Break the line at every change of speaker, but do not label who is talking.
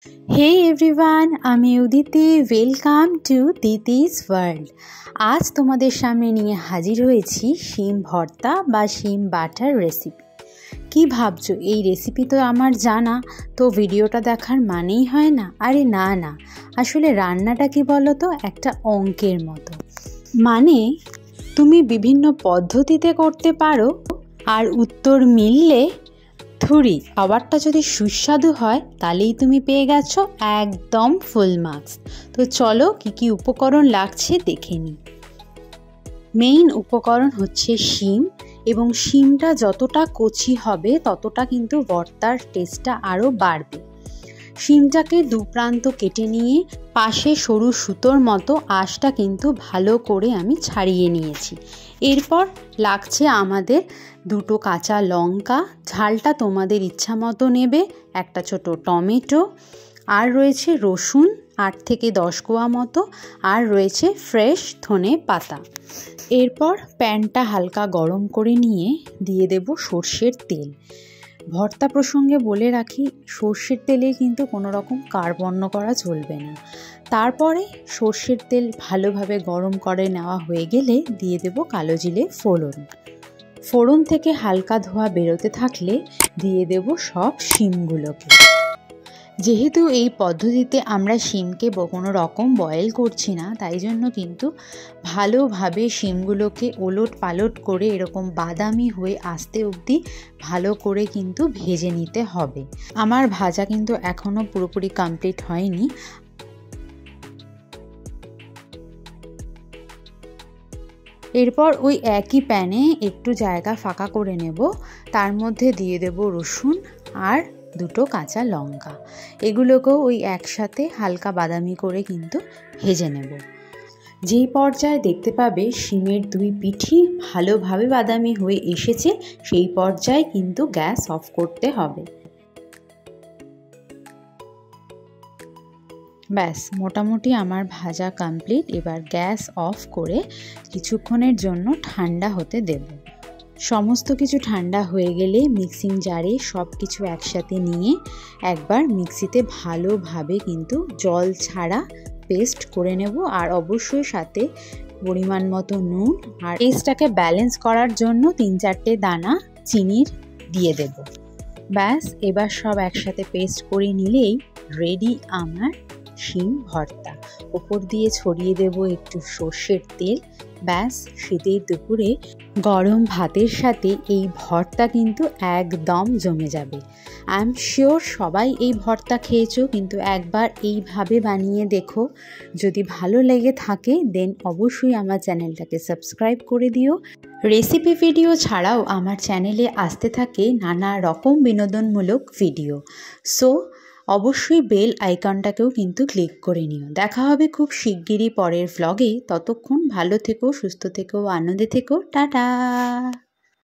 Hey everyone, আমি Uditi. Welcome to Diti's world. আজ তোমাদের সামনে নিয়ে হাজির হয়েছি শিম ভর্তা বা শিম বাটার রেসিপি। কি ভাবছো, এই রেসিপি তো আমার জানা, তো ভিডিওটা দেখার মানেই হয় না? আরে না না, আসলে রান্নাটা কি বলো তো, একটা অঙ্কের মতো। মানে তুমি বিভিন্ন পদ্ধতিতে করতে পারো, আর উত্তর মিললে থুরি, খাবারটা যদি সুস্বাদু হয় তাহলেই তুমি পেয়ে গেছো একদম ফুল মার্কস। তো চলো কি কি উপকরণ লাগছে দেখে নিই। মেইন উপকরণ হচ্ছে শিম, এবং শিমটা যতটা কচি হবে ততটা কিন্তু ভর্তার টেস্টটা আরও বাড়বে। শিমটাকে দু প্রান্ত কেটে নিয়ে পাশে সরু সুতোর মতো আঁশটা কিন্তু ভালো করে আমি ছাড়িয়ে নিয়েছি। এরপর লাগছে আমাদের দুটো কাঁচা লঙ্কা, ঝালটা তোমাদের ইচ্ছা মতো নেবে, একটা ছোট টমেটো, আর রয়েছে রসুন 8 থেকে 10 কোয়া মতো, আর রয়েছে ফ্রেশ ধনে পাতা। এরপর প্যানটা হালকা গরম করে নিয়ে দিয়ে দেব সর্ষের তেল। ভর্তা প্রসঙ্গে বলে রাখি, সর্ষের তেলে কিন্তু কোনো রকম কার্পণ্য করা চলবে না। তারপরে সর্ষের তেল ভালোভাবে গরম করে নেওয়া হয়ে গেলে দিয়ে দেব কালো জিরে ফোড়ন। ফোড়ন থেকে হালকা ধোঁয়া বেরোতে থাকলে দিয়ে দেব সব শিমগুলোকে। যেহেতু এই পদ্ধতিতে আমরা শিমকে কোনো রকম বয়েল করছি না, তাই জন্য কিন্তু ভালোভাবে শিমগুলোকে ওলট পালট করে এরকম বাদামি হয়ে আসতে অবধি ভালো করে কিন্তু ভেজে নিতে হবে। আমার ভাজা কিন্তু এখনও পুরোপুরি কমপ্লিট হয়নি। এরপর ওই একই প্যানে একটু জায়গা ফাঁকা করে নেব, তার মধ্যে দিয়ে দেব রসুন আর দুটো কাঁচা লঙ্কা। এগুলোকেও ওই একসাথে হালকা বাদামি করে কিন্তু ভেজে নেব। যেই পর্যায়ে দেখতে পাবে শিমের দুই পিঠই ভালোভাবে বাদামি হয়ে এসেছে, সেই পর্যায়ে কিন্তু গ্যাস অফ করতে হবে। ব্যাস, মোটামুটি আমার ভাজা কমপ্লিট। এবার গ্যাস অফ করে কিছুক্ষণের জন্য ঠান্ডা হতে দেব। সমস্ত কিছু ঠান্ডা হয়ে গেলে মিক্সিং জারে সব কিছু একসাথে নিয়ে একবার মিক্সিতে ভালোভাবে কিন্তু জল ছাড়া পেস্ট করে নেব, আর অবশ্যই সাথে পরিমাণ মতো নুন, আর টেস্টটাকে ব্যালেন্স করার জন্য 3-4টে দানা চিনির দিয়ে দেব। ব্যাস, এবার সব একসাথে পেস্ট করে নিলেই রেডি আমার শিম ভর্তা। ওপর দিয়ে ছড়িয়ে দেব একটু সর্ষের তেল। ব্যাস, শীতের দুপুরে গরম ভাতের সাথে এই ভর্তা কিন্তু একদম জমে যাবে। আই এম শিওর সবাই এই ভর্তা খেয়েছো, কিন্তু একবার এইভাবে বানিয়ে দেখো। যদি ভালো লেগে থাকে দেন অবশ্যই আমার চ্যানেলটাকে সাবস্ক্রাইব করে দিও। রেসিপি ভিডিও ছাড়াও আমার চ্যানেলে আসতে থাকে নানা রকম বিনোদনমূলক ভিডিও। সো অবশ্যই বেল আইকনটাকেও কিন্তু ক্লিক করে নিও। দেখা হবে খুব শিগগিরই পরের ভ্লগে। ততক্ষণ ভালো থেকো, সুস্থ থেকো, আনন্দে থেকো। টাটা।